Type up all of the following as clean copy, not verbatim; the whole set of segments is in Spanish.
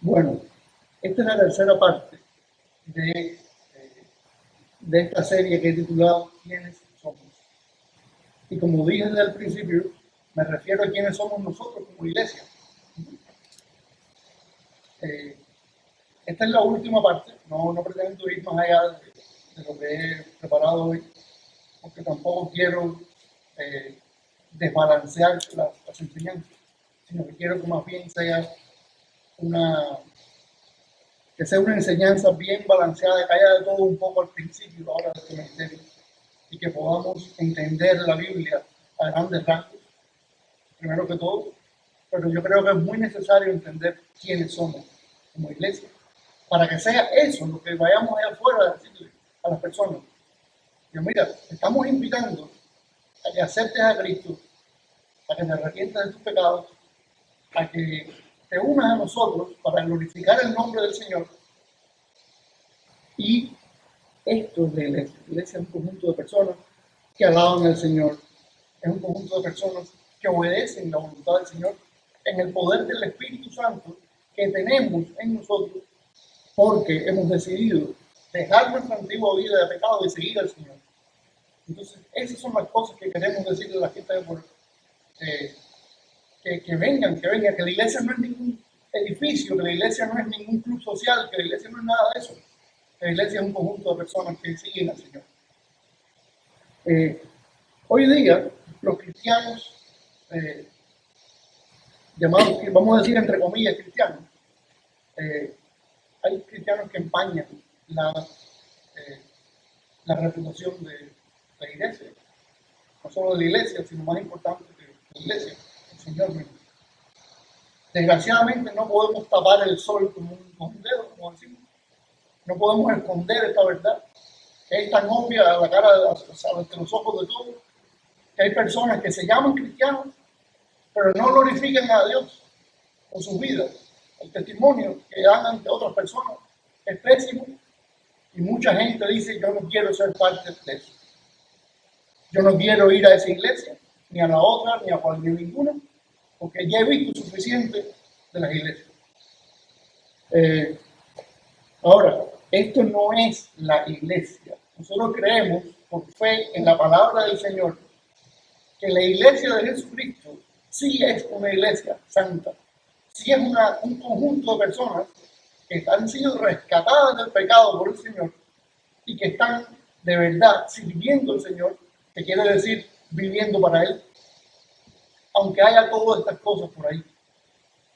Bueno, esta es la tercera parte de, de esta serie que he titulado ¿Quiénes somos? Y como dije desde el principio, me refiero a quiénes somos nosotros como iglesia. Esta es la última parte, no pretendo ir más allá de lo que he preparado hoy, porque tampoco quiero desbalancear las enseñanzas, sino que quiero que más bien sea una enseñanza bien balanceada, que haya de todo un poco al principio ahora de este ministerio, y que podamos entender la Biblia a grandes rasgos, primero que todo, pero yo creo que es muy necesario entender quiénes somos como iglesia, para que sea eso lo que vayamos allá afuera a decirle a las personas. Que mira, te estamos invitando a que aceptes a Cristo, a que te arrepientas de tus pecados, a que te unas a nosotros para glorificar el nombre del Señor. Y esto es la iglesia. La iglesia es un conjunto de personas que alaban al Señor, es un conjunto de personas que obedecen la voluntad del Señor en el poder del Espíritu Santo que tenemos en nosotros, porque hemos decidido dejar nuestra antigua vida de pecado y seguir al Señor. Entonces, esas son las cosas que queremos decirle a la gente de por, que vengan, que la iglesia no es ningún edificio, que la iglesia no es ningún club social, que la iglesia no es nada de eso. La iglesia es un conjunto de personas que siguen al Señor. Hoy día, los cristianos, llamados, vamos a decir entre comillas cristianos, hay cristianos que empañan la reputación de la iglesia, no solo de la iglesia, sino más importante que la iglesia, el Señor mismo. Desgraciadamente no podemos tapar el sol con un dedo, como decimos. No podemos esconder esta verdad, que es tan obvia a la cara, ante los ojos de todos, que hay personas que se llaman cristianos, pero no glorifican a Dios con sus vidas. El testimonio que dan ante otras personas es pésimo, y mucha gente dice: yo no quiero ser parte de eso. Yo no quiero ir a esa iglesia, ni a la otra, ni a ninguna, porque ya he visto suficiente de las iglesias. Ahora, esto no es la iglesia. Nosotros creemos, por fe en la palabra del Señor, que la iglesia de Jesucristo sí es una iglesia santa, sí es un conjunto de personas que han sido rescatadas del pecado por el Señor y que están de verdad sirviendo al Señor, que quiere decir viviendo para Él, aunque haya todas estas cosas por ahí.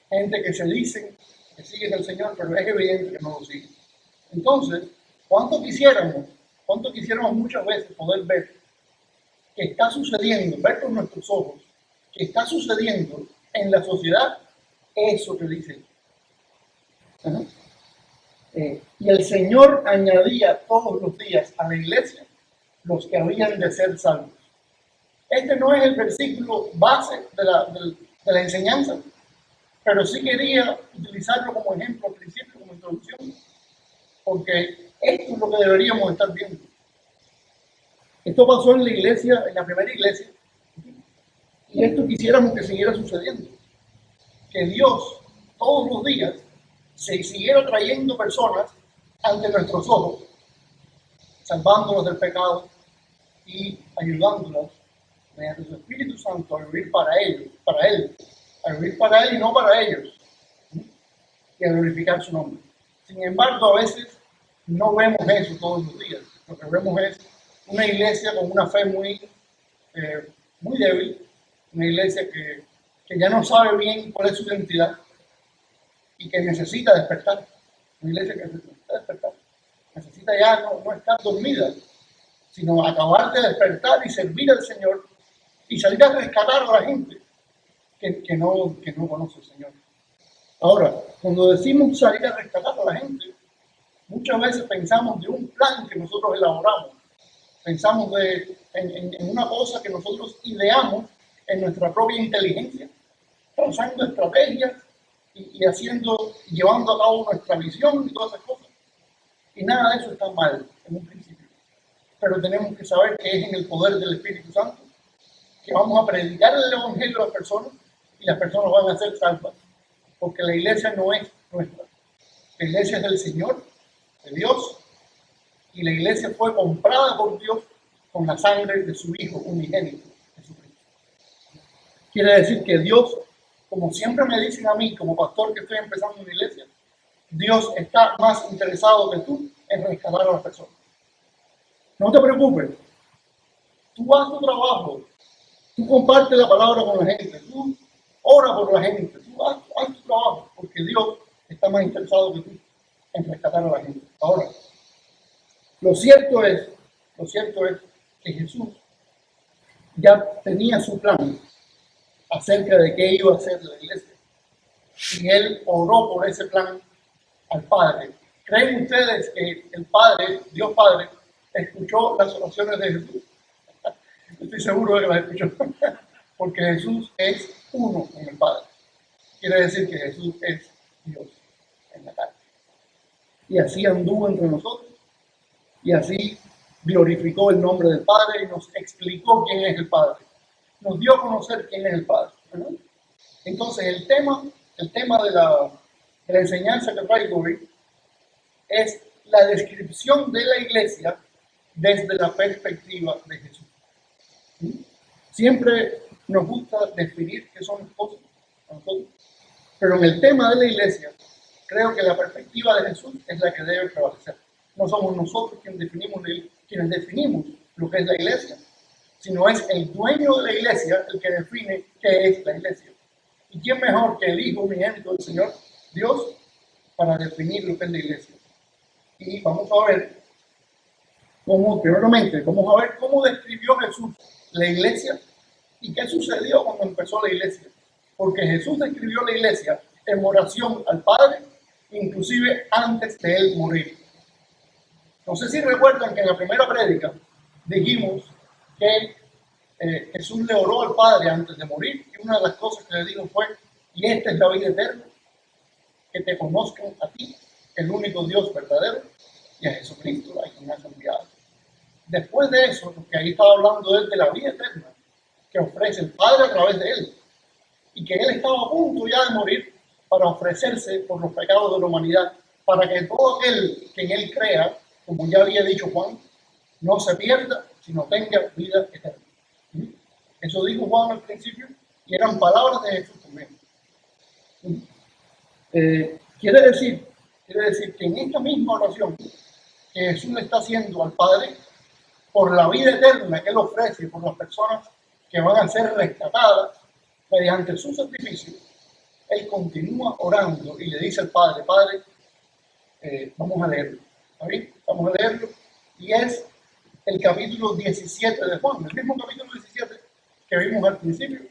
Gente que se dicen que siguen al Señor, pero es evidente que no lo siguen. Entonces, ¿cuánto quisiéramos muchas veces poder ver que está sucediendo, ver con nuestros ojos, que está sucediendo en la sociedad eso que dice? Y el Señor añadía todos los días a la iglesia los que habían de ser salvos. Este no es el versículo base de la enseñanza, pero sí quería utilizarlo como ejemplo al principio, como introducción, porque esto es lo que deberíamos estar viendo. Esto pasó en la iglesia, en la primera iglesia, y esto quisiéramos que siguiera sucediendo. Que Dios todos los días se siguiera trayendo personas ante nuestros ojos, salvándolos del pecado y ayudándolos mediante su Espíritu Santo a vivir para ellos, para Él, a vivir para Él y no para ellos, y a glorificar su nombre. Sin embargo, a veces no vemos eso todos los días. Lo que vemos es una iglesia con una fe muy débil, una iglesia que ya no sabe bien cuál es su identidad y que necesita despertar. Una iglesia que necesita despertar. Necesita ya no estar dormida, sino acabar de despertar y servir al Señor y salir a rescatar a la gente que no conoce al Señor. Ahora, cuando decimos salir a rescatar a la gente, muchas veces pensamos de un plan que nosotros elaboramos. Pensamos en una cosa que nosotros ideamos en nuestra propia inteligencia, trazando estrategias y llevando a cabo nuestra visión y todas esas cosas. Y nada de eso está mal en un principio. Pero tenemos que saber que es en el poder del Espíritu Santo que vamos a predicar el Evangelio a las personas y las personas van a ser salvas, porque la iglesia no es nuestra, La iglesia es del Señor, de Dios, y la iglesia fue comprada por Dios con la sangre de su Hijo unigénito, Jesucristo. Quiere decir que Dios, como siempre me dicen a mí, como pastor que estoy empezando una iglesia, Dios está más interesado que tú en rescatar a las personas. No te preocupes, tú haz tu trabajo, tú compartes la palabra con la gente, tú ora por la gente, tú haz tu trabajo, porque Dios está más interesado que tú en rescatar a la gente. Ahora, lo cierto es que Jesús ya tenía su plan acerca de qué iba a hacer la iglesia. Y él oró por ese plan al Padre. ¿Creen ustedes que el Padre, Dios Padre, escuchó las oraciones de Jesús? Estoy seguro de que las escuchó, porque Jesús es uno con el Padre. Quiere decir que Jesús es Dios en la carne. Y así anduvo entre nosotros, y así glorificó el nombre del Padre y nos explicó quién es el Padre. Nos dio a conocer quién es el Padre, ¿no? Entonces el tema de la enseñanza que traigo hoy es la descripción de la iglesia desde la perspectiva de Jesús. ¿Sí? Siempre nos gusta definir qué son las cosas a nosotros, pero en el tema de la iglesia creo que la perspectiva de Jesús es la que debe prevalecer. No somos nosotros quienes definimos lo que es la iglesia, sino es el dueño de la iglesia el que define qué es la iglesia. ¿Y quién mejor que el Hijo unigénito del Señor, Dios, para definir lo que es la iglesia? Y vamos a ver primeramente, vamos a ver cómo describió Jesús la iglesia y qué sucedió cuando empezó la iglesia. Porque Jesús describió la iglesia en oración al Padre, inclusive antes de él morir. No sé si recuerdan que en la primera prédica dijimos que Jesús le oró al Padre antes de morir, y una de las cosas que le dijo fue: y esta es la vida eterna, que te conozcan a ti, el único Dios verdadero, y a Jesucristo, a quien has enviado. Después de eso, porque ahí estaba hablando él de la vida eterna que ofrece el Padre a través de él, y que él estaba a punto ya de morir para ofrecerse por los pecados de la humanidad, para que todo aquel que en él crea, como ya había dicho Juan, no se pierda, sino tenga vida eterna. Eso dijo Juan al principio, y eran palabras de Jesús también. Quiere decir que en esta misma oración que Jesús le está haciendo al Padre, por la vida eterna que él ofrece, por las personas que van a ser rescatadas mediante su sacrificio, él continúa orando y le dice al Padre: Padre, vamos a leerlo. ¿Está bien? Vamos a leerlo. Y es el capítulo 17 de Juan, el mismo capítulo 17 que vimos al principio,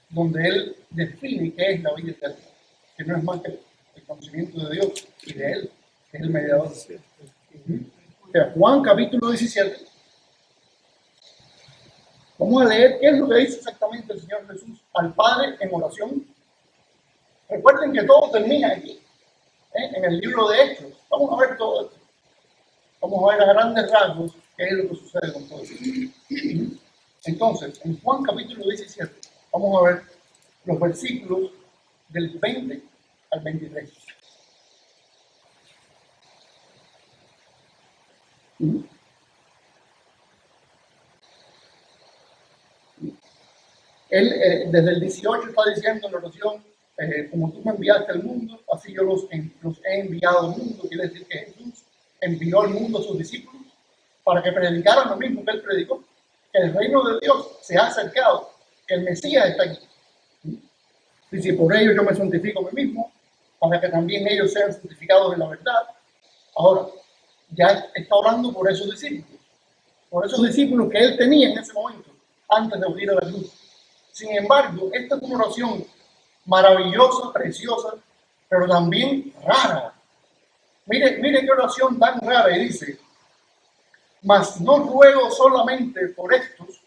donde él define qué es la vida eterna, que no es más que el conocimiento de Dios y de él, que es el mediador. O sea, Juan capítulo 17. Vamos a leer qué es lo que dice exactamente el Señor Jesús al Padre en oración. Recuerden que todo termina aquí, en el libro de Hechos. Vamos a ver todo esto. Vamos a ver a grandes rasgos qué es lo que sucede con todo esto. Entonces, en Juan capítulo 17, vamos a ver los versículos del 20 al 23. Él desde el 18 está diciendo en la oración: como tú me enviaste al mundo, así yo los he enviado al mundo. Quiere decir que Jesús envió al mundo a sus discípulos para que predicaran lo mismo que él predicó, que el reino de Dios se ha acercado, que el Mesías está aquí. Dice: por ello yo me santifico a mí mismo, para que también ellos sean santificados en la verdad. Ahora, ya está orando por esos discípulos que él tenía en ese momento, antes de huir a la cruz. Sin embargo, esta es una oración maravillosa, preciosa, pero también rara. Mire qué oración tan rara, y dice: mas no ruego solamente por estos,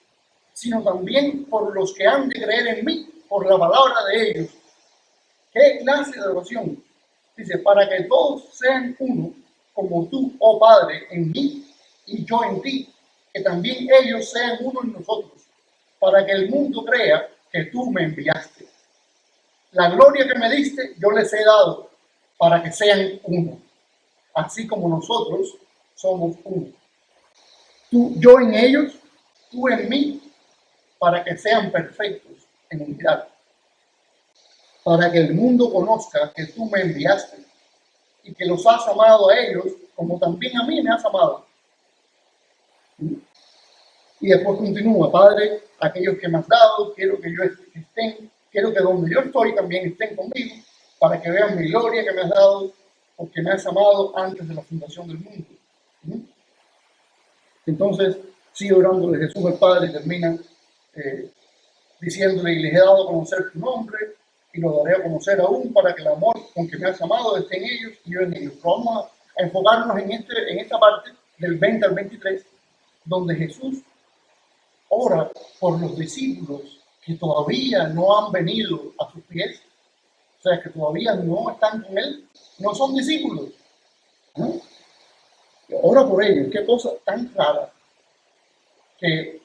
sino también por los que han de creer en mí, por la palabra de ellos. ¿Qué clase de oración? Dice: para que todos sean uno, como tú, oh Padre, en mí y yo en ti, que también ellos sean uno en nosotros, para que el mundo crea que tú me enviaste. La gloria que me diste, yo les he dado, para que sean uno. así como nosotros somos uno. Yo en ellos, tú en mí, para que sean perfectos en unidad, para que el mundo conozca que tú me enviaste y que los has amado a ellos como también a mí me has amado. Y después continúa: Padre, aquellos que me has dado, quiero que quiero que donde yo estoy también estén conmigo, para que vean mi gloria que me has dado, porque me has amado antes de la fundación del mundo. Entonces, sigue orándole Jesús al Padre y termina diciéndole: y les he dado a conocer tu nombre, y lo daré a conocer aún, para que el amor con que me has amado esté en ellos y yo en ellos. Pero vamos a enfocarnos en esta parte del 20 al 23, donde Jesús ora por los discípulos que todavía no han venido a sus pies, o sea, que todavía no están con él, no son discípulos, ¿no? Ora por ellos. Qué cosa tan rara que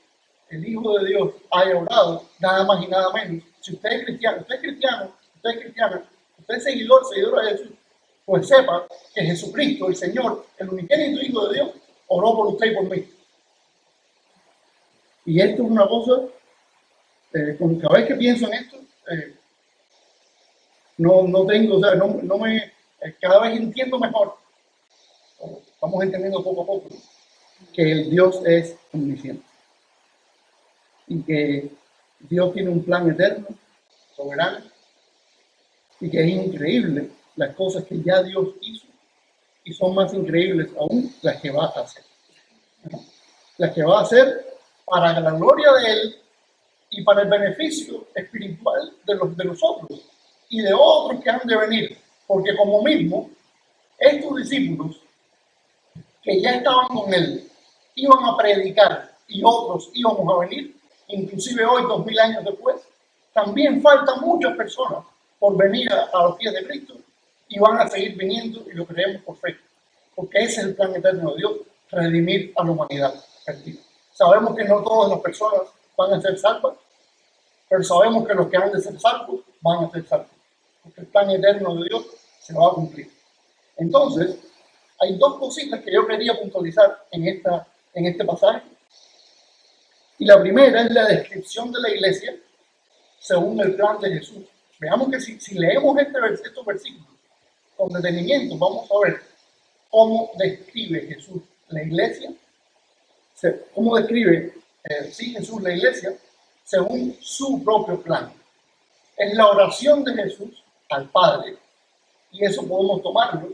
el Hijo de Dios haya orado, nada más y nada menos. Si usted es cristiano, usted es cristiano, usted es cristiana, usted es seguidor de Jesús, pues sepa que Jesucristo, el Señor, el unigénito Hijo de Dios, oró por usted y por mí. Y esto es una cosa, cada vez que pienso en esto, no tengo, o sea, no me, cada vez entiendo mejor, vamos entendiendo poco a poco, que el Dios es omnisciente. Y que Dios tiene un plan eterno, soberano, y que es increíble las cosas que ya Dios hizo, y son más increíbles aún las que va a hacer. ¿No? Las que va a hacer para la gloria de Él y para el beneficio espiritual de nosotros y de otros que han de venir. Porque como mismo, estos discípulos que ya estaban con Él iban a predicar y otros íbamos a venir, inclusive hoy, 2000 años después, también faltan muchas personas por venir a los pies de Cristo y van a seguir viniendo, y lo creemos por fe, porque ese es el plan eterno de Dios, redimir a la humanidad perdida. Sabemos que no todas las personas van a ser salvas, pero sabemos que los que han de ser salvos van a ser salvos, porque el plan eterno de Dios se va a cumplir. Entonces, hay dos cositas que yo quería puntualizar en este pasaje. Y la primera es la descripción de la iglesia según el plan de Jesús. Veamos que si leemos estos versículos con detenimiento, vamos a ver cómo describe Jesús la iglesia, cómo describe Jesús la iglesia según su propio plan. Es la oración de Jesús al Padre, y eso podemos tomarlo.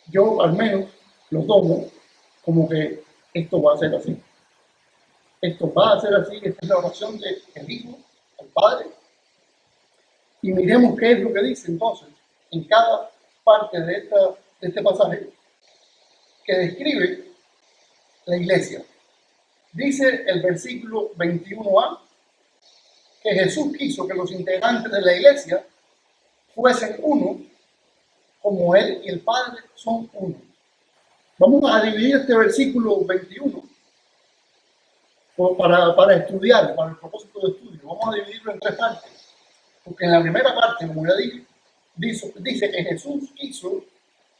Yo al menos lo tomo como que esto va a ser así. Esto va a ser así, esta es la oración del Hijo al Padre. Y miremos qué es lo que dice entonces en cada parte de este pasaje que describe la iglesia. Dice el versículo 21a que Jesús quiso que los integrantes de la iglesia fuesen uno, como Él y el Padre son uno. Vamos a dividir este versículo 21 para estudiar, para el propósito de estudio. Vamos a dividirlo en tres partes. Porque en la primera parte, como ya dije, dice que Jesús quiso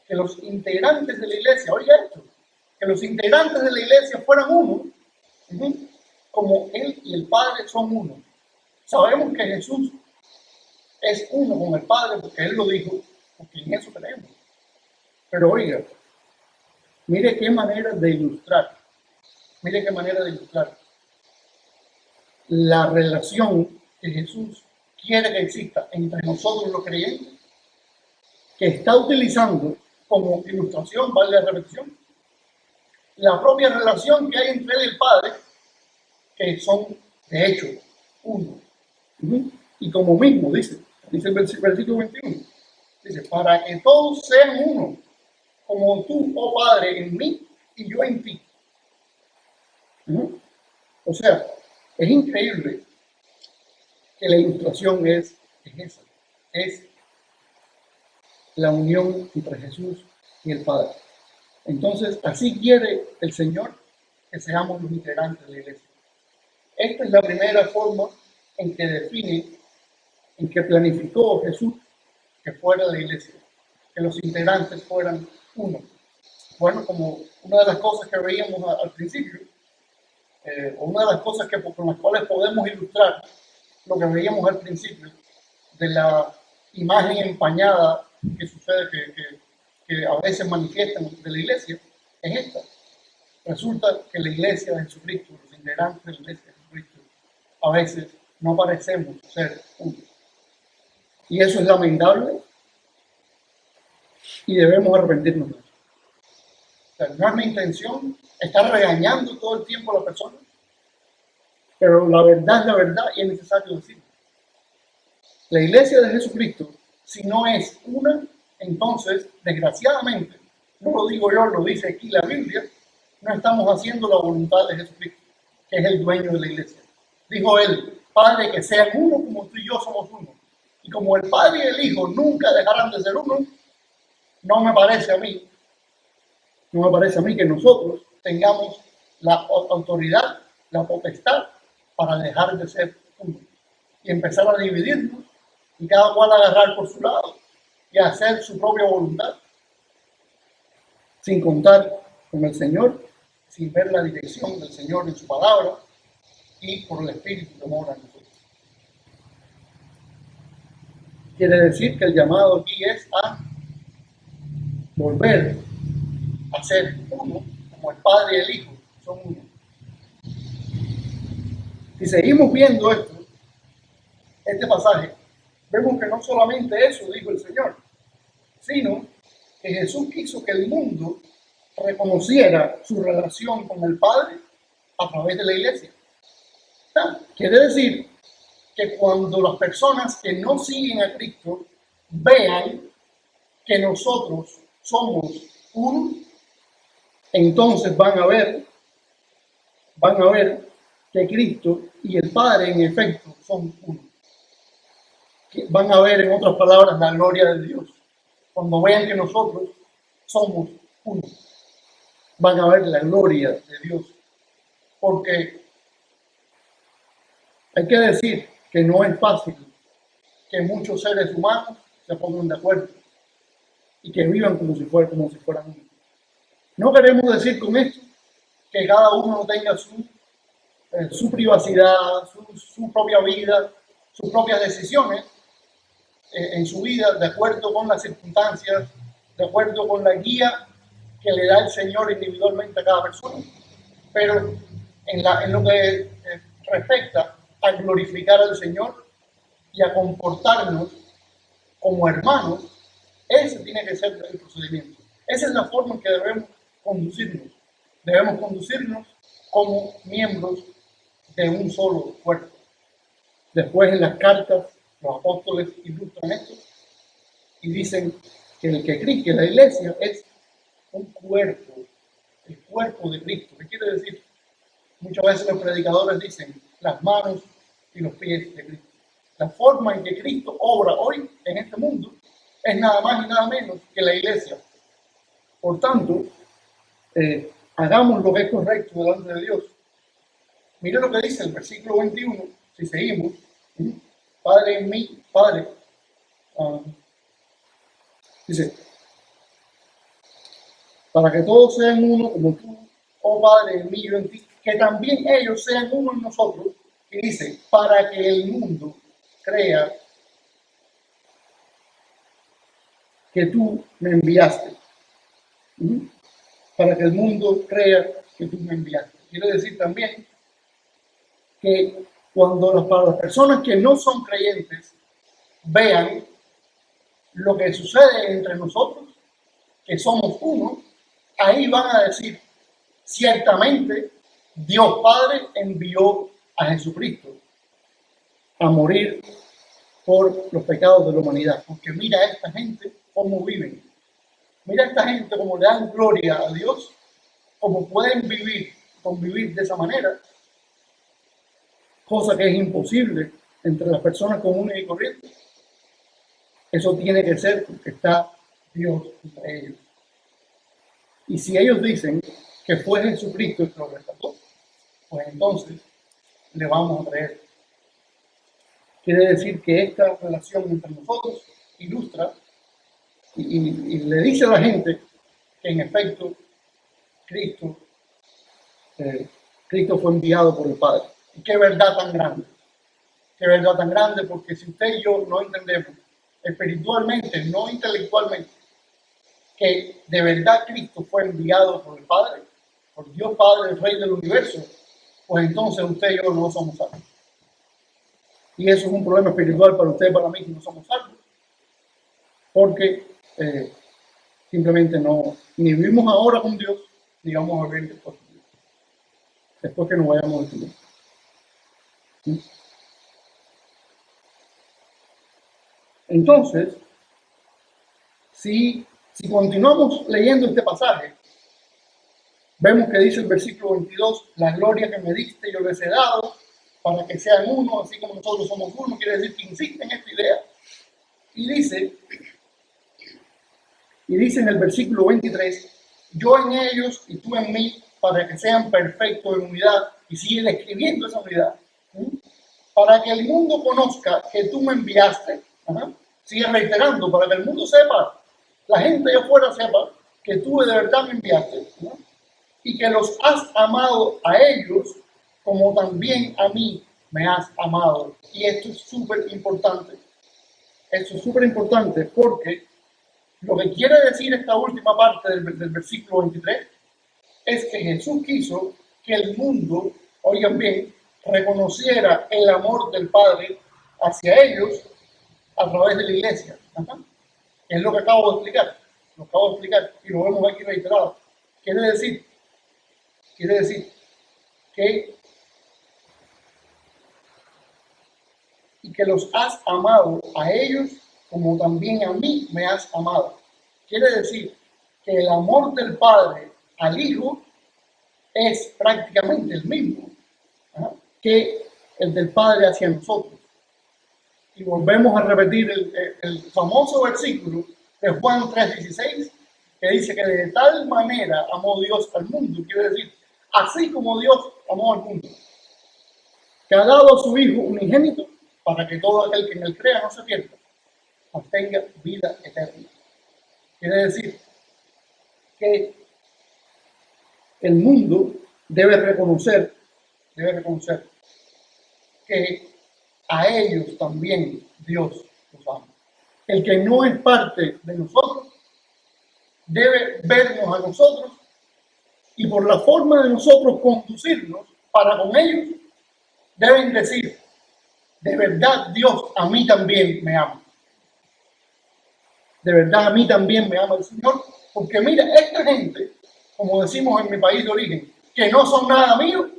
que los integrantes de la iglesia, oiga esto, que los integrantes de la iglesia fueran uno, como Él y el Padre son uno. Sabemos que Jesús es uno con el Padre porque Él lo dijo, porque en eso creemos. Pero oiga, mire qué manera de ilustrar, la relación que Jesús quiere que exista entre nosotros los creyentes, que está utilizando como ilustración, vale la repetición, la propia relación que hay entre Él y el Padre, que son de hecho uno. Y como mismo dice el versículo 21, dice: para que todos sean uno, como tú, oh Padre, en mí y yo en ti. O sea, es increíble que la ilustración es esa, es la unión entre Jesús y el Padre. Entonces, así quiere el Señor que seamos los integrantes de la iglesia. Esta es la primera forma en que define, en que planificó Jesús que fuera la iglesia, que los integrantes fueran uno. Bueno, como una de las cosas que veíamos al principio, o una de las cosas con las cuales podemos ilustrar lo que veíamos al principio de la imagen empañada que sucede, que a veces manifiestan de la iglesia, es esta. Resulta que la iglesia de Jesucristo, los integrantes de la iglesia de Jesucristo, a veces no parecemos ser uno. Y eso es lamentable y debemos arrepentirnos de eso. O sea, no es mi intención estar regañando todo el tiempo a la persona, pero la verdad es la verdad y es necesario decirlo. La iglesia de Jesucristo, si no es una, entonces, desgraciadamente, no lo digo yo, lo dice aquí la Biblia, no estamos haciendo la voluntad de Jesucristo, que es el dueño de la iglesia. Dijo él, Padre, que sean uno como tú y yo somos uno. Y como el Padre y el Hijo nunca dejarán de ser uno, no me parece a mí que nosotros tengamos la autoridad, la potestad para dejar de ser uno y empezar a dividirnos y cada cual agarrar por su lado y hacer su propia voluntad sin contar con el Señor, sin ver la dirección del Señor en su palabra y por el Espíritu que mora en nosotros. Quiere decir que el llamado aquí es a volver a ser uno, como el Padre y el Hijo son uno. Si seguimos viendo este pasaje, vemos que no solamente eso dijo el Señor, sino que Jesús quiso que el mundo reconociera su relación con el Padre a través de la iglesia. Quiere decir que cuando las personas que no siguen a Cristo vean que nosotros somos uno, entonces van a ver que Cristo y el Padre en efecto son uno. Van a ver, en otras palabras, la gloria de Dios. Cuando vean que nosotros somos uno, van a ver la gloria de Dios. Porque hay que decir que no es fácil que muchos seres humanos se pongan de acuerdo y que vivan como si fueran uno. No queremos decir con esto que cada uno tenga su privacidad, su propia vida, sus propias decisiones en su vida, de acuerdo con las circunstancias, de acuerdo con la guía que le da el Señor individualmente a cada persona. Pero en lo que respecta a glorificar al Señor y a comportarnos como hermanos, ese tiene que ser el procedimiento. Esa es la forma en que debemos conducirnos. Debemos conducirnos como miembros de un solo cuerpo. Después en las cartas los apóstoles ilustran esto y dicen que el que cree que la iglesia es un cuerpo, el cuerpo de Cristo. ¿Qué quiere decir? Muchas veces los predicadores dicen las manos y los pies de Cristo. La forma en que Cristo obra hoy en este mundo es nada más y nada menos que la iglesia. Por tanto, hagamos lo que es correcto delante de Dios. Mire lo que dice el versículo 21, si seguimos. Padre en mí, Padre, dice, para que todos sean uno como tú, oh Padre, en mí y yo en ti, que también ellos sean uno en nosotros. Y dice, para que el mundo crea que tú me enviaste. Para que el mundo crea que tú me enviaste. Quiere decir también que para las personas que no son creyentes vean lo que sucede entre nosotros, que somos uno, ahí van a decir, ciertamente Dios Padre envió a Jesucristo a morir por los pecados de la humanidad. Porque mira a esta gente cómo viven. Mira a esta gente cómo le dan gloria a Dios, cómo pueden convivir de esa manera, cosa que es imposible entre las personas comunes y corrientes. Eso tiene que ser porque está Dios entre ellos. Y si ellos dicen que fue Jesucristo el que los rescató, pues entonces le vamos a creer. Quiere decir que esta relación entre nosotros ilustra y le dice a la gente que en efecto Cristo, Cristo fue enviado por el Padre. Y qué verdad tan grande. Qué verdad tan grande, porque si usted y yo no entendemos espiritualmente, no intelectualmente, que de verdad Cristo fue enviado por el Padre, por Dios Padre, el Rey del universo, pues entonces usted y yo no somos salvos. Y eso es un problema espiritual para usted y para mí, que no somos salvos, porque simplemente no, ni vivimos ahora con Dios, ni vamos a vivir después con Dios, después que nos vayamos de este mundo. ¿Sí? Entonces, si continuamos leyendo este pasaje, vemos que dice el versículo 22, la gloria que me diste yo les he dado, para que sean uno, así como nosotros somos uno, quiere decir que insiste en esta idea. Y dice en el versículo 23, yo en ellos y tú en mí, para que sean perfectos en unidad, y sigue describiendo esa unidad, ¿sí? Para que el mundo conozca que tú me enviaste, sigue reiterando, para que el mundo sepa, la gente de afuera sepa que tú de verdad me enviaste, ¿no? Y que los has amado a ellos como también a mí me has amado. Y esto es súper importante. Esto es súper importante porque lo que quiere decir esta última parte del versículo 23 es que Jesús quiso que el mundo, oigan bien, reconociera el amor del Padre hacia ellos a través de la iglesia. Es lo que acabo de explicar. Lo acabo de explicar y lo vemos aquí reiterado. Quiere decir que y que los has amado a ellos como también a mí me has amado. Quiere decir que el amor del Padre al Hijo es prácticamente el mismo, ¿no?, que el del Padre hacia nosotros. Y volvemos a repetir el famoso versículo de Juan 3:16, que dice que de tal manera amó Dios al mundo, quiere decir, así como Dios amó al mundo, que ha dado a su Hijo unigénito, para que todo aquel que en él crea no se pierda, mas tenga vida eterna. Quiere decir que el mundo debe reconocer que a ellos también Dios los ama. El que no es parte de nosotros debe vernos a nosotros y por la forma de nosotros conducirnos para con ellos, deben decir, de verdad Dios a mí también me ama. De verdad a mí también me ama el Señor, porque mira, esta gente, como decimos en mi país de origen, que no son nada mío,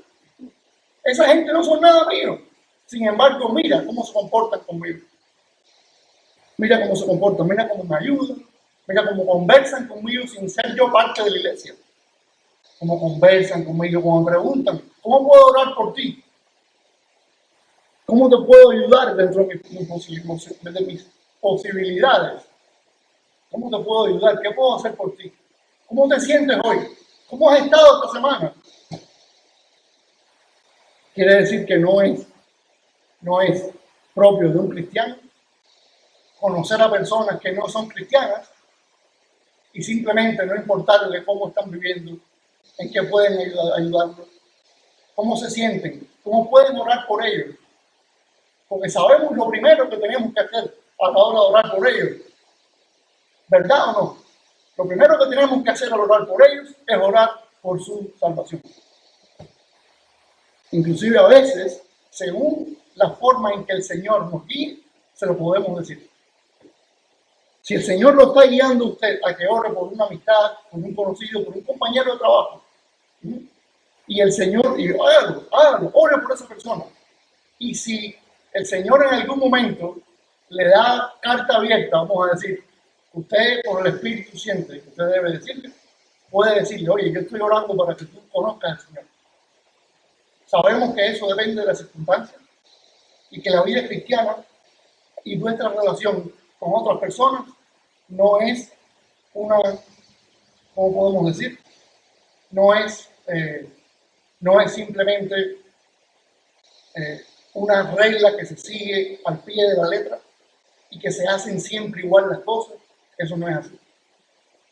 esa gente no son nada mío. Sin embargo, mira cómo se comportan conmigo. Mira cómo se comportan, mira cómo me ayudan, mira cómo conversan conmigo sin ser yo parte de la iglesia. Cómo conversan conmigo, cómo me preguntan, ¿cómo puedo orar por ti? ¿Cómo te puedo ayudar dentro de mis posibilidades? ¿Cómo te puedo ayudar? ¿Qué puedo hacer por ti? ¿Cómo te sientes hoy? ¿Cómo has estado esta semana? Quiere decir que no es propio de un cristiano conocer a personas que no son cristianas y simplemente no importarle cómo están viviendo, en qué pueden ayudarlos, cómo se sienten, cómo pueden orar por ellos. Porque sabemos lo primero que tenemos que hacer a la hora de orar por ellos. ¿Verdad o no? Lo primero que tenemos que hacer al orar por ellos es orar por su salvación. Inclusive a veces, según la forma en que el Señor nos guíe, se lo podemos decir. Si el Señor lo está guiando a usted a que ore por una amistad, por un conocido, por un compañero de trabajo, y el Señor, y hágalo, ore por esa persona. Y si el Señor en algún momento le da carta abierta, vamos a decir, usted por el Espíritu siente que usted debe decirle, puede decirle, oye, yo estoy orando para que tú conozcas al Señor. Sabemos que eso depende de las circunstancias y que la vida cristiana y nuestra relación con otras personas no es una, ¿cómo podemos decir? No es simplemente una regla que se sigue al pie de la letra y que se hacen siempre igual las cosas. Eso no es así.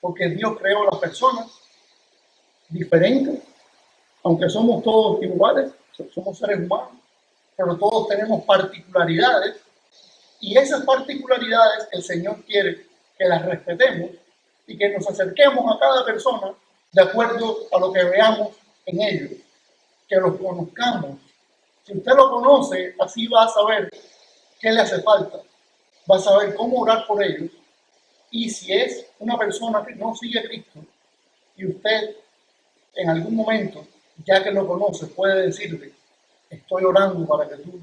Porque Dios creó las personas diferentes, aunque somos todos iguales, somos seres humanos, pero todos tenemos particularidades, y esas particularidades el Señor quiere que las respetemos y que nos acerquemos a cada persona de acuerdo a lo que veamos en ellos, que los conozcamos. Si usted lo conoce, así va a saber qué le hace falta, va a saber cómo orar por ellos, y si es una persona que no sigue a Cristo y usted en algún momento, ya que lo conoce, puede decirle: estoy orando para que tú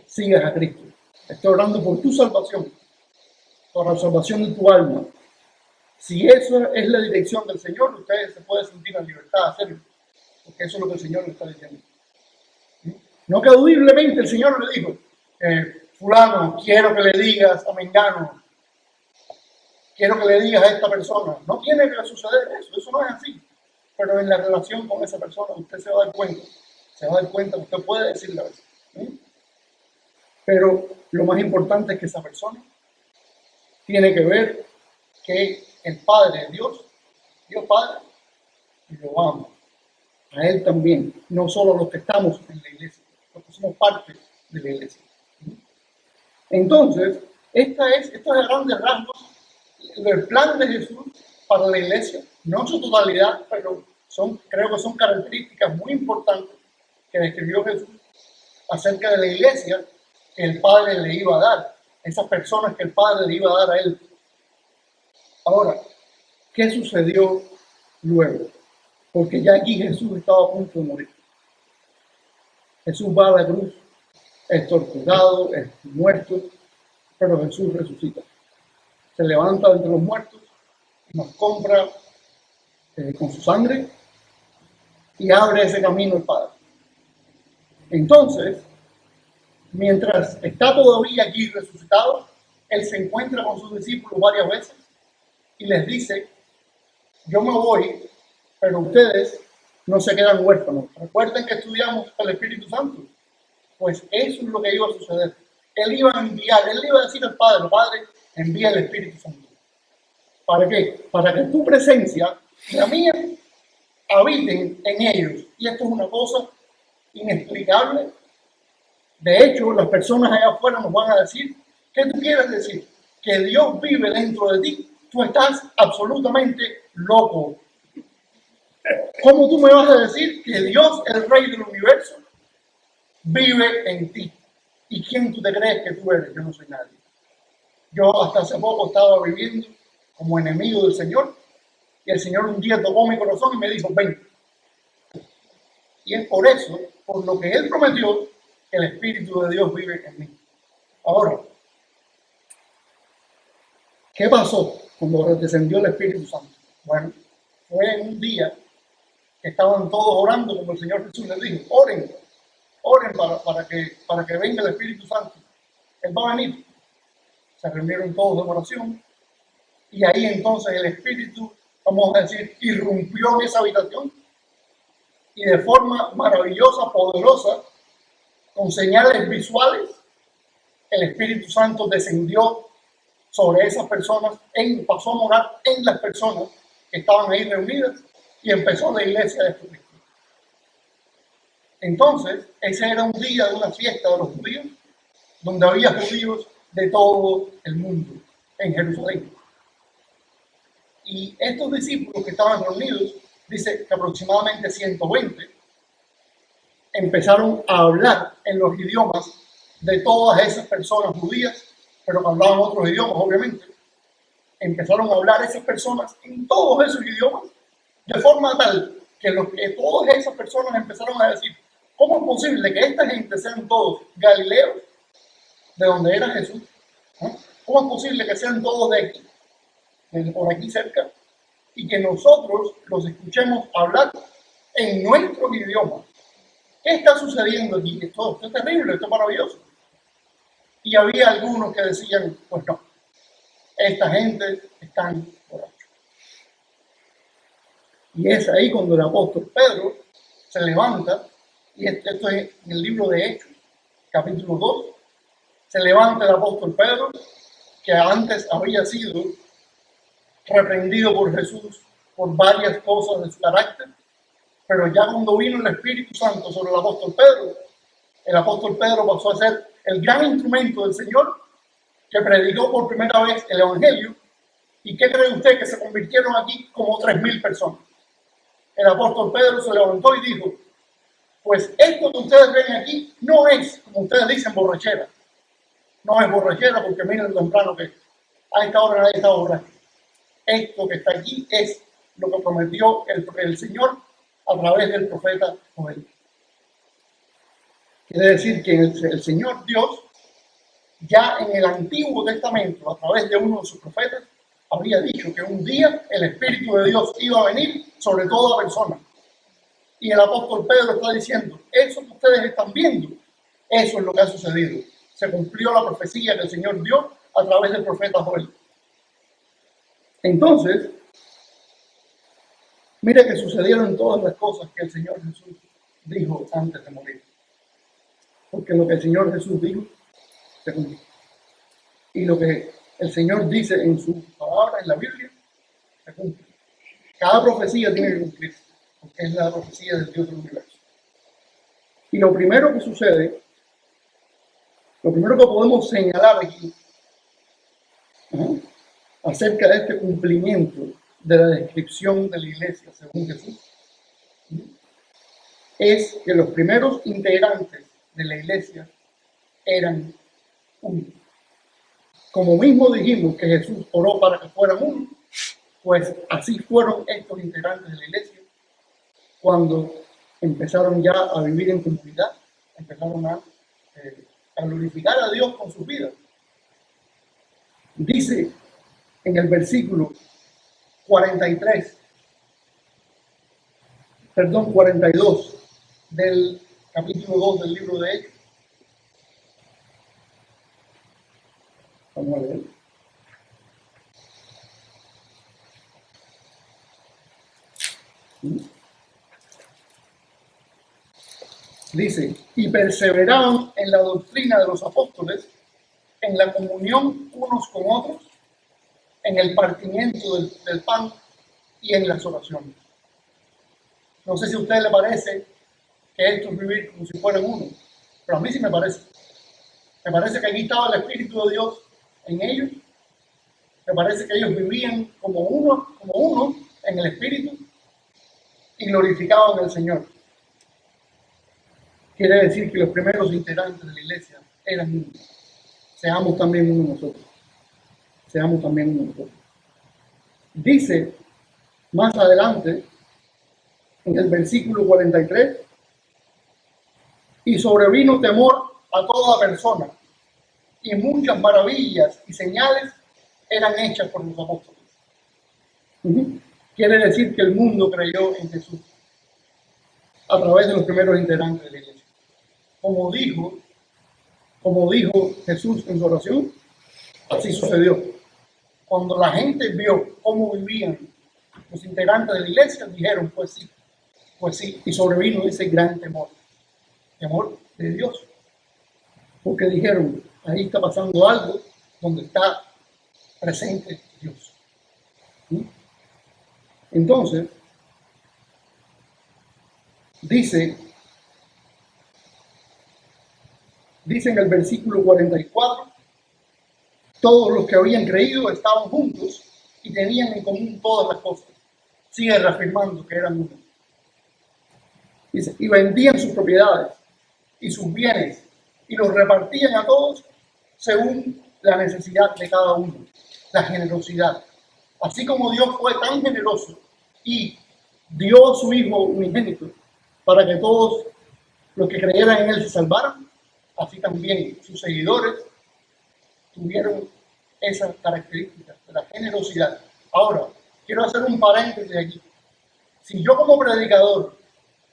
sigas a Cristo, estoy orando por tu salvación, por la salvación de tu alma. Si eso es la dirección del Señor, usted se puede sentir en libertad de hacerlo, porque eso es lo que el Señor le está diciendo. No que audiblemente el Señor le dijo: fulano, quiero que le digas a Mengano, quiero que le digas a esta persona. No tiene que suceder eso no es así. Pero en la relación con esa persona usted se va a dar cuenta que usted puede decirle a veces. Pero lo más importante es que esa persona tiene que ver que el Padre, Dios Padre, lo ama. A Él también, no solo a los que estamos en la iglesia, los que somos parte de la iglesia. Entonces, estos es a grandes rasgos el plan de Jesús para la iglesia, no en su totalidad, pero creo que son características muy importantes que describió Jesús acerca de la iglesia que el Padre le iba a dar, esas personas que el Padre le iba a dar a Él. Ahora, ¿qué sucedió luego? Porque ya aquí Jesús estaba a punto de morir. Jesús va a la cruz, es torturado, es muerto, pero Jesús resucita. Se levanta de entre los muertos, nos compra con su sangre y abre ese camino al Padre. Entonces, mientras está todavía aquí resucitado, Él se encuentra con sus discípulos varias veces y les dice: yo me voy, pero ustedes no se quedan huérfanos. Recuerden que estudiamos el Espíritu Santo. Pues eso es lo que iba a suceder. Él iba a enviar, Él le iba a decir al Padre: Padre, envía el Espíritu Santo. ¿Para qué? Para que tu presencia y la mía habiten en ellos. Y esto es una cosa inexplicable. De hecho, las personas allá afuera nos van a decir: ¿qué tú quieres decir? Que Dios vive dentro de ti. Tú estás absolutamente loco. ¿Cómo tú me vas a decir que Dios, el Rey del universo, vive en ti? ¿Y quién tú te crees que tú eres? Yo no soy nadie. Yo hasta hace poco estaba viviendo como enemigo del Señor, y el Señor un día tocó mi corazón y me dijo: ven. Y es por eso, por lo que Él prometió, que el Espíritu de Dios vive en mí. Ahora, ¿qué pasó cuando descendió el Espíritu Santo? Bueno, fue en un día que estaban todos orando, como el Señor Jesús les dijo: oren para que venga el Espíritu Santo. Él va a venir. Se reunieron todos en oración, y ahí entonces el Espíritu, vamos a decir, irrumpió en esa habitación, y de forma maravillosa, poderosa, con señales visuales, el Espíritu Santo descendió sobre esas personas, pasó a morar en las personas que estaban ahí reunidas, y empezó la iglesia de Jesucristo. Entonces, ese era un día de una fiesta de los judíos, donde había judíos de todo el mundo en Jerusalén. Y estos discípulos que estaban reunidos, dice que aproximadamente 120, empezaron a hablar en los idiomas de todas esas personas judías, pero que hablaban otros idiomas, obviamente. Empezaron a hablar esas personas en todos esos idiomas, de forma tal que todas esas personas empezaron a decir: ¿cómo es posible que esta gente sean todos galileos, de donde era Jesús? ¿Cómo es posible que sean todos de aquí, por aquí cerca, y que nosotros los escuchemos hablar en nuestros idiomas? ¿Qué está sucediendo aquí? Esto es terrible, esto es maravilloso. Y había algunos que decían: pues no, esta gente está borracha. Y es ahí cuando el apóstol Pedro se levanta, y esto es en el libro de Hechos, capítulo 2, se levanta el apóstol Pedro, que antes había sido reprendido por Jesús por varias cosas de su carácter, pero ya cuando vino el Espíritu Santo sobre el apóstol Pedro pasó a ser el gran instrumento del Señor que predicó por primera vez el Evangelio. ¿Y qué cree usted? Que se convirtieron aquí como 3.000 personas. El apóstol Pedro se levantó y dijo: pues esto que ustedes ven aquí no es, como ustedes dicen, borrachera. No es borrachera, porque miren lo temprano que a esta hora nadie está borracho. Esto que está aquí es lo que prometió el Señor a través del profeta Joel. Quiere decir que el Señor Dios, ya en el Antiguo Testamento, a través de uno de sus profetas, había dicho que un día el Espíritu de Dios iba a venir sobre toda persona. Y el apóstol Pedro está diciendo: eso que ustedes están viendo, eso es lo que ha sucedido. Se cumplió la profecía que el Señor dio a través del profeta Joel. Entonces, mire que sucedieron todas las cosas que el Señor Jesús dijo antes de morir. Porque lo que el Señor Jesús dijo, se cumplió. Y lo que el Señor dice en su palabra, en la Biblia, se cumple. Cada profecía tiene que cumplirse, porque es la profecía del Dios del universo. Y lo primero que sucede, lo primero que podemos señalar aquí, acerca de este cumplimiento de la descripción de la iglesia según Jesús, es que los primeros integrantes de la iglesia eran uno. Como mismo dijimos que Jesús oró para que fueran uno, pues así fueron estos integrantes de la iglesia cuando empezaron ya a vivir en comunidad, empezaron a glorificar a Dios con sus vidas. Dice en el versículo 42 del capítulo 2 del libro de Hechos. Vamos a leer. Dice: y perseveraban en la doctrina de los apóstoles, en la comunión unos con otros, en el partimiento del pan y en las oraciones. No sé si a usted le parece que esto es vivir como si fueran uno, pero a mí sí me parece. Me parece que aquí estaba el Espíritu de Dios en ellos. Me parece que ellos vivían como uno en el Espíritu y glorificaban al Señor. Quiere decir que los primeros integrantes de la iglesia eran uno. Seamos también uno nosotros. Seamos también uno nosotros. Dice más adelante, en el versículo 43, y sobrevino temor a toda persona, y muchas maravillas y señales eran hechas por los apóstoles. Quiere decir que el mundo creyó en Jesús a través de los primeros integrantes de la iglesia. Como dijo Jesús en su oración, así sucedió. Cuando la gente vio cómo vivían los integrantes de la iglesia, dijeron: pues sí, y sobrevino ese gran temor de Dios. Porque dijeron: ahí está pasando algo donde está presente Dios. Entonces, dice en el versículo 44, todos los que habían creído estaban juntos y tenían en común todas las cosas. Sigue reafirmando que eran uno. Dice: y vendían sus propiedades y sus bienes y los repartían a todos según la necesidad de cada uno. La generosidad. Así como Dios fue tan generoso y dio a su Hijo unigénito para que todos los que creyeran en Él se salvaran, así también sus seguidores tuvieron esa característica de la generosidad. Ahora, quiero hacer un paréntesis aquí. Si yo como predicador,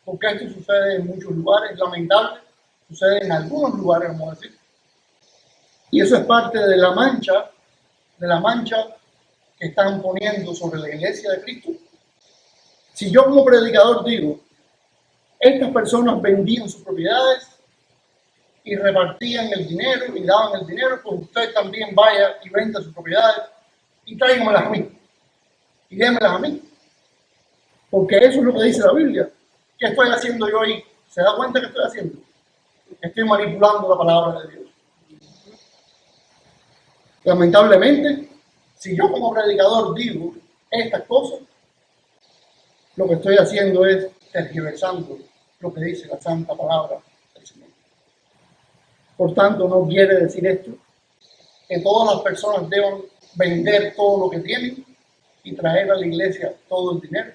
porque esto sucede en muchos lugares, lamentable, sucede en algunos lugares, vamos a decir, y eso es parte de la mancha que están poniendo sobre la iglesia de Cristo. Si yo como predicador digo: estas personas vendían sus propiedades y repartían el dinero y daban el dinero, pues usted también vaya y venda sus propiedades y tráigamelas a mí y démelas a mí. Porque eso es lo que dice la Biblia. ¿Qué estoy haciendo yo ahí? ¿Se da cuenta que estoy haciendo? Estoy manipulando la palabra de Dios. Lamentablemente, si yo como predicador digo estas cosas, lo que estoy haciendo es tergiversando lo que dice la santa palabra del Señor. Por tanto, no quiere decir esto que todas las personas deban vender todo lo que tienen y traer a la iglesia todo el dinero,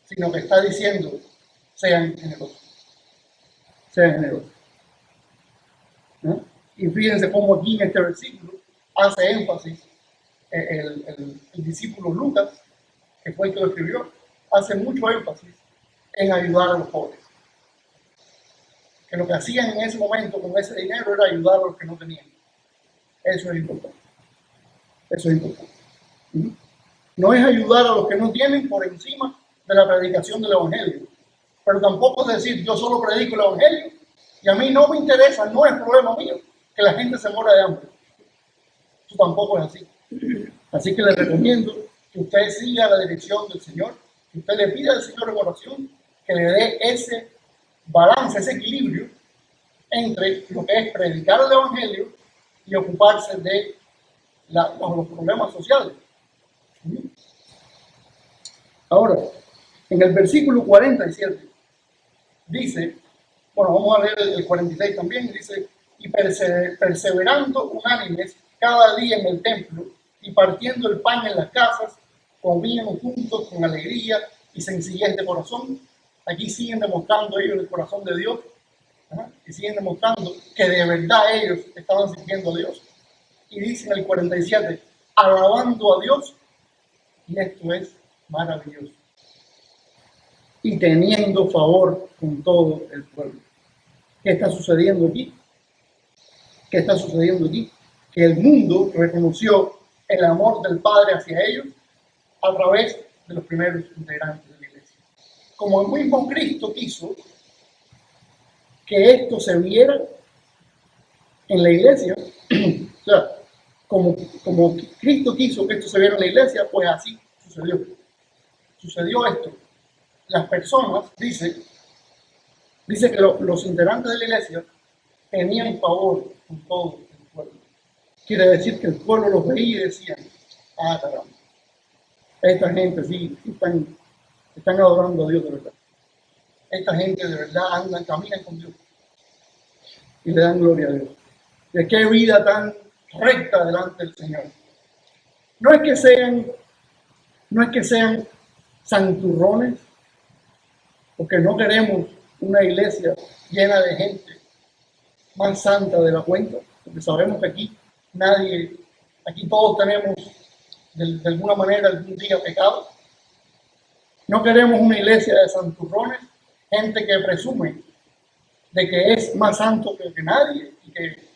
sino que está diciendo, sean generosos. Sean generosos. ¿No? Y fíjense cómo aquí en este versículo hace énfasis el discípulo Lucas, que fue el que lo escribió, hace mucho énfasis en ayudar a los pobres. Que lo que hacían en ese momento con ese dinero era ayudar a los que no tenían. Eso es importante. Eso es importante. No es ayudar a los que no tienen por encima de la predicación del Evangelio. Pero tampoco es decir, yo solo predico el Evangelio y a mí no me interesa, no es problema mío que la gente se muera de hambre. Eso tampoco es así. Así que les recomiendo que usted siga la dirección del Señor, que usted le pida al Señor en oración que le dé ese balance, ese equilibrio entre lo que es predicar el Evangelio y ocuparse de los problemas sociales. Ahora, en el versículo 47 dice, bueno, vamos a leer el 46 también, dice, y perseverando unánimes cada día en el templo y partiendo el pan en las casas, comían juntos con alegría y sencillez de corazón. Aquí siguen demostrando ellos el corazón de Dios, ¿verdad? Y siguen demostrando que de verdad ellos estaban sirviendo a Dios. Y dice en el 47, alabando a Dios, y esto es maravilloso, y teniendo favor con todo el pueblo. ¿Qué está sucediendo aquí? ¿Qué está sucediendo aquí? Que el mundo reconoció el amor del Padre hacia ellos a través de los primeros integrantes de la iglesia. Como el mismo Cristo quiso que esto se viera en la iglesia, o sea, como Cristo quiso que esto se viera en la iglesia, pues así sucedió. Sucedió esto. Las personas, dice que los integrantes de la iglesia tenían favor con todo el pueblo. Quiere decir que el pueblo los veía y decían, ah, caramba, esta gente sí están adorando a Dios de verdad. Esta gente de verdad caminan con Dios y le dan gloria a Dios. De qué vida tan recta delante del Señor. No es que sean santurrones, porque no queremos una iglesia llena de gente más santa de la cuenta, porque sabemos que aquí todos tenemos de alguna manera algún día pecado. No queremos una iglesia de santurrones, gente que presume de que es más santo que nadie y que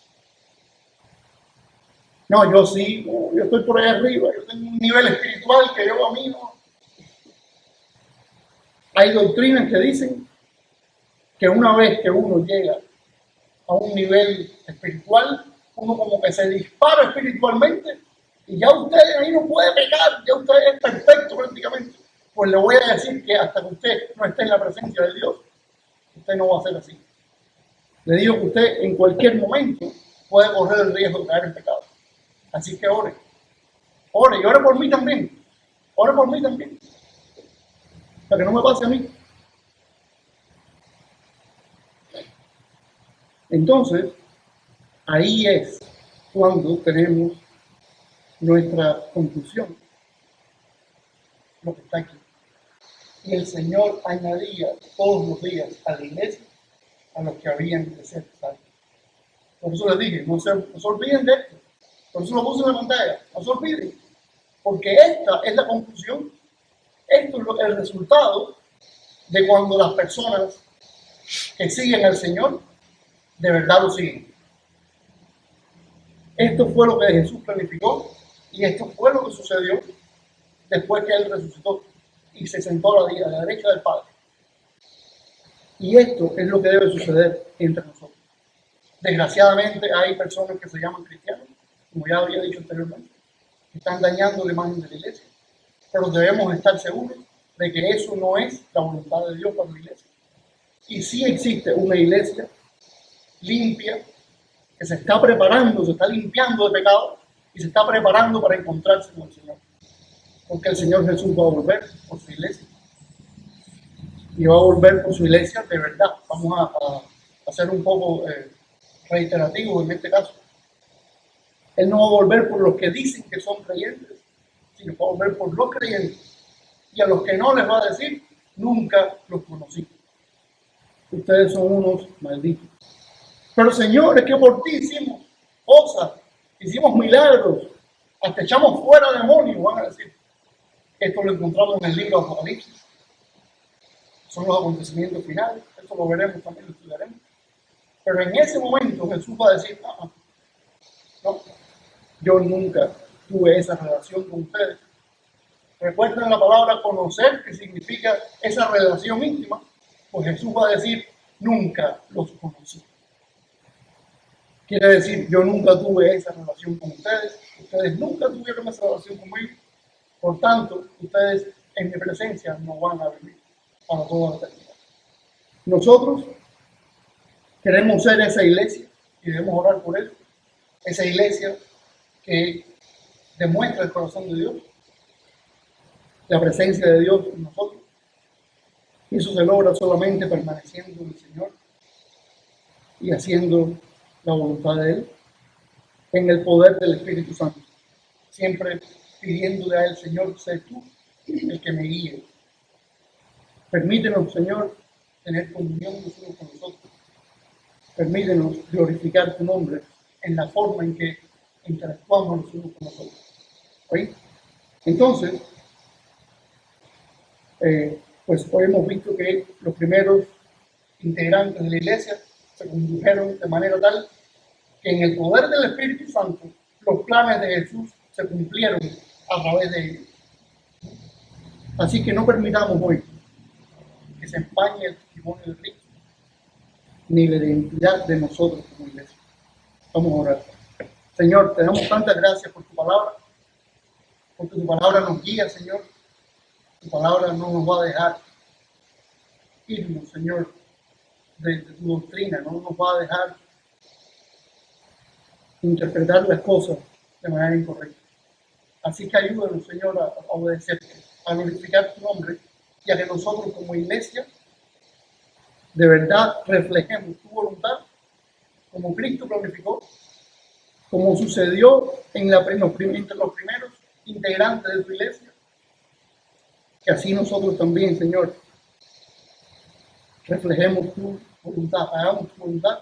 no, yo sí, yo estoy por ahí arriba, yo tengo un nivel espiritual que yo a mí no. Hay doctrinas que dicen que una vez que uno llega a un nivel espiritual, uno como que se dispara espiritualmente y ya usted ahí no puede pecar, ya usted es perfecto prácticamente. Pues le voy a decir que hasta que usted no esté en la presencia de Dios, usted no va a ser así. Le digo que usted en cualquier momento puede correr el riesgo de caer en pecado. Así que ore y ore por mí también. Ore por mí también. Para que no me pase a mí. Entonces, ahí es cuando tenemos nuestra conclusión. Lo que está aquí. Y el Señor añadía todos los días a la iglesia a los que habían de ser salvos. Por eso les dije, no se olviden de esto. Por eso lo puse en la pantalla. No se olviden. Porque esta es la conclusión. Esto es el resultado de cuando las personas que siguen al Señor de verdad lo siguen. Esto fue lo que Jesús planificó y esto fue lo que sucedió después que Él resucitó y se sentó a la derecha del Padre. Y esto es lo que debe suceder entre nosotros. Desgraciadamente hay personas que se llaman cristianos, como ya había dicho anteriormente, que están dañando la imagen de la iglesia, pero debemos estar seguros de que eso no es la voluntad de Dios para la iglesia. Y sí existe una iglesia limpia, que se está preparando, se está limpiando de pecado y se está preparando para encontrarse con el Señor. Porque el Señor Jesús va a volver por su iglesia. Y va a volver por su iglesia de verdad. Vamos a ser un poco reiterativos en este caso. Él no va a volver por los que dicen que son creyentes, sino va a volver por los creyentes. Y a los que no les va a decir, nunca los conocí. Ustedes son unos malditos. Pero Señor, es que por ti hicimos cosas, hicimos milagros, hasta echamos fuera demonios, van a decir. Esto lo encontramos en el libro de Apocalipsis. Son los acontecimientos finales. Esto lo veremos también, lo estudiaremos. Pero en ese momento Jesús va a decir, no, yo nunca tuve esa relación con ustedes. Recuerden la palabra conocer, que significa esa relación íntima. Pues Jesús va a decir, nunca los conocí. Quiere decir, yo nunca tuve esa relación con ustedes. Ustedes nunca tuvieron esa relación conmigo. Por tanto, ustedes en mi presencia no van a vivir para toda la eternidad. Nosotros queremos ser esa iglesia y debemos orar por eso. Esa iglesia que demuestra el corazón de Dios, la presencia de Dios en nosotros. Y eso se logra solamente permaneciendo en el Señor y haciendo la voluntad de Él en el poder del Espíritu Santo. Siempre pidiéndole a Él, Señor, sé tú el que me guíe. Permítenos, Señor, tener comunión los unos con los otros. Permítenos glorificar tu nombre en la forma en que interactuamos los unos con los otros. ¿Oí? Entonces, pues hoy hemos visto que los primeros integrantes de la iglesia se condujeron de manera tal que en el poder del Espíritu Santo los planes de Jesús se cumplieron a través de ellos. Así que no permitamos hoy que se empañe el testimonio de Cristo ni la identidad de nosotros como iglesia. Vamos a orar. Señor, te damos tantas gracias por tu palabra, porque tu palabra nos guía, Señor. Tu palabra no nos va a dejar irnos, Señor, de tu doctrina, no nos va a dejar interpretar las cosas de manera incorrecta. Así que ayúdanos, Señor, a obedecerte, a glorificar tu nombre y a que nosotros como iglesia de verdad reflejemos tu voluntad como Cristo glorificó, como sucedió entre los primeros integrantes de tu iglesia. Que así nosotros también, Señor, reflejemos tu voluntad, hagamos tu voluntad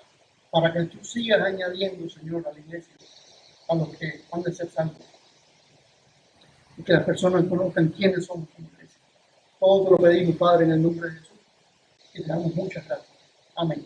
para que tú sigas añadiendo, Señor, a la iglesia, a los que han de ser santos. Y que las personas conozcan quiénes somos como iglesia. Todo te lo pedimos, Padre, en el nombre de Jesús. Y te damos muchas gracias. Amén.